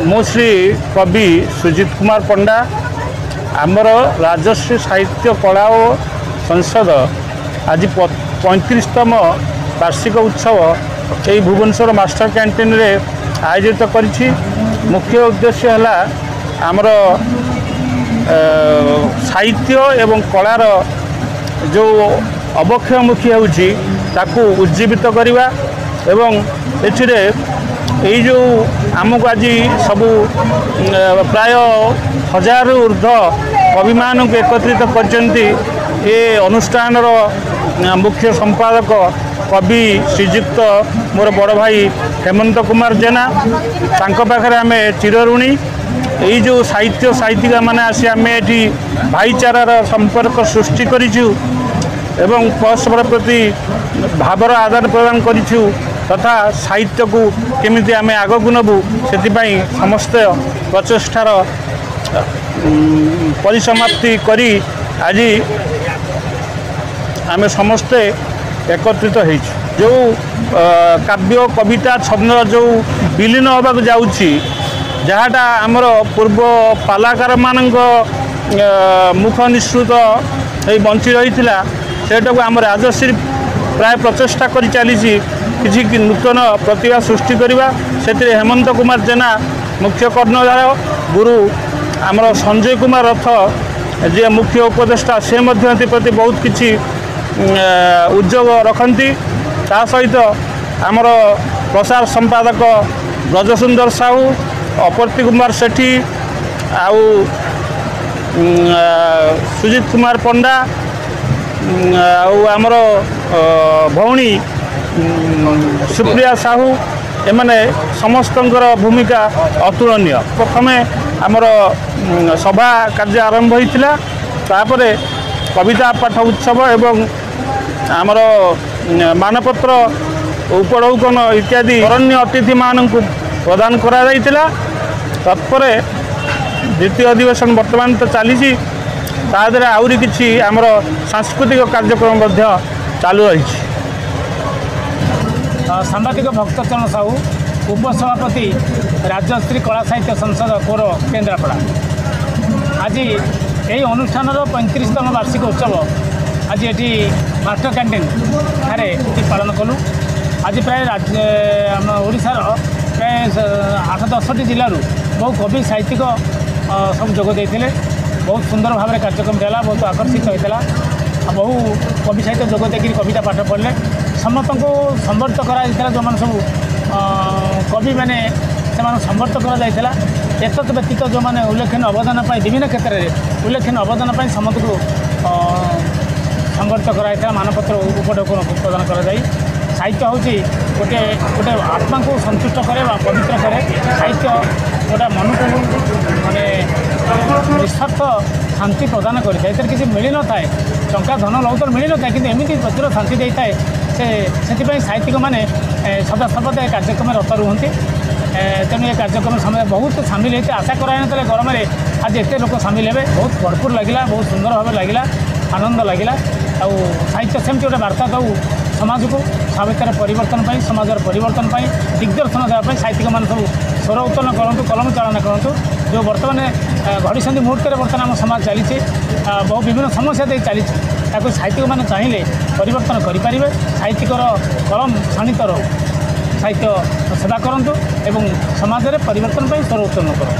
मु श्री कवि सुजित कुमार पंडा आमर राजश्री साहित्य कला और संसद आज 35तम वार्षिक उत्सव यही भुवनेश्वर मास्टर कैंटीन रे आयोजित करिछि। मुख्य उद्देश्य है आमर साहित्य एवं कलार जो अवक्षयमुखी होउछि ताकू उज्जीवित करवा एवं एथिरे यही जो आमको आज सबू प्राय 1000 ऊर्ध्व कवि मान एकत्रित करछन्ति। ए अनुष्ठान मुख्य संपादक कवि श्रीजुक्त मोर बड़ भाई हेमंत कुमार जेना तांको पाखरे आमे चिरऋणी। यही जो साहित्य साहित्यिका माने आसी आमे एठी भाईचारार संपर्क सृष्टि करिछु एवं परस्पर प्रति भावर आदान प्रदान करिछु तथा साहित्य को केमिति आमे आगकु नबु सेतिपई समस्त प्रचेष्टार परिसमाप्ति करी आज आमे समस्ते एकत्रित होइछु। जो काव्य कविता छंद जो विलीन होबाक जाउछि जहाटा आमर पूर्व पालाकार मानक मुख निश्रुत बंची रही सेटा को आम राजश्री प्राय प्रचेषा कर चली किसी नूतन प्रतिभा सृष्टि करवा से हेमंत कुमार जेना मुख्य कर्णधार गुरु आमर संजय कुमार रथ जे मुख्य उपदेष्टा से प्रति बहुत किसी उद्योग रखती। ता सहित आमर प्रसार संपादक ब्रजसुंदर साहू अपर्ति कुमार सेठी आउ सुजित कुमार पंडा आउ आमर भौणी सुप्रिया साहू एमाने समस्तंकर भूमिका अतुलनीय। प्रथमे आमर सभा कार्य आरंभ होइतिला तापरे कविता पाठ उत्सव एवं आमर मानपत्र उपढौकन इत्यादि अरण्य अतिथि मानक प्रदान करा जाइतिला। तत्परे द्वितीय अधिवेशन वर्तमान तो चली तादरे आउरी किछि आमर सांस्कृतिक कार्यक्रम चालू रही। सांबादिक भक्तचरण साहू उपसभापति राजश्री कला साहित्य संसद कोर केन्द्रापड़ा आज यही अनुष्ठान 35तम वार्षिक उत्सव आज ये मास्टर कैंटीन ठारे पालन कलु। आज प्राय ओडिशार प्राय 8-10टी जिलूर बहु कवि साहित्यिक सब जोग देते बहुत सुंदर भाव में कार्यक्रम है बहुत आकर्षित होता बहु कवि साहित्य जोग देकर कविता पाठ पढ़ले समस्त को संबर्धित करा जो मैंने सब कवि मैंने संबर्धित करा एतत् व्यतीत जो मैंने उल्लेखनीय अवदान विभिन्न क्षेत्र में उल्लेखनीय अवदान समस्त को संबर्धित करा मानपत्र उपढौकन प्रदान कर साहित्य हूँ गोटे गोटे आत्मा को संतुष्ट करे पवित्र करे। साहित्य गोटा मन को माने निस्वार्थ शांति प्रदान करें किसी मिल न था टंका धन लौतर मिल न था कि एमती प्रचुर शांति दे थाए से साहित्यिक मैंने सदा सर्वदा कार्यक्रम रत रुहति। तेणु ये कार्यक्रम समय बहुत सामिल होते आशा कराई ना गरम में आज एत लोक सामिल हे बहुत भरपूर लगे बहुत सुंदर भाव लगे आनंद लगे। आउ साहित्य सेमती गोटे बार्ता दऊ समाज को साहित्य परिवर्तन समाजर परिवर्तन दिग्दर्शन देवाई साहित्यिक मान सब स्वर उत्तोलन करूँ कलम चालना करूँ जो बर्तमान घड़ी संधि मुहूर्त बर्तमान आम समाज चली बहुत विभिन्न समस्या दे चली साहित्यिक मैंने चाहिए परिवर्तन करें साहित्यिकर कलम शाणितर साहित्य सेवा करूँ एवं समाज में परिवर्तन स्वर उत्तोलन करूँ।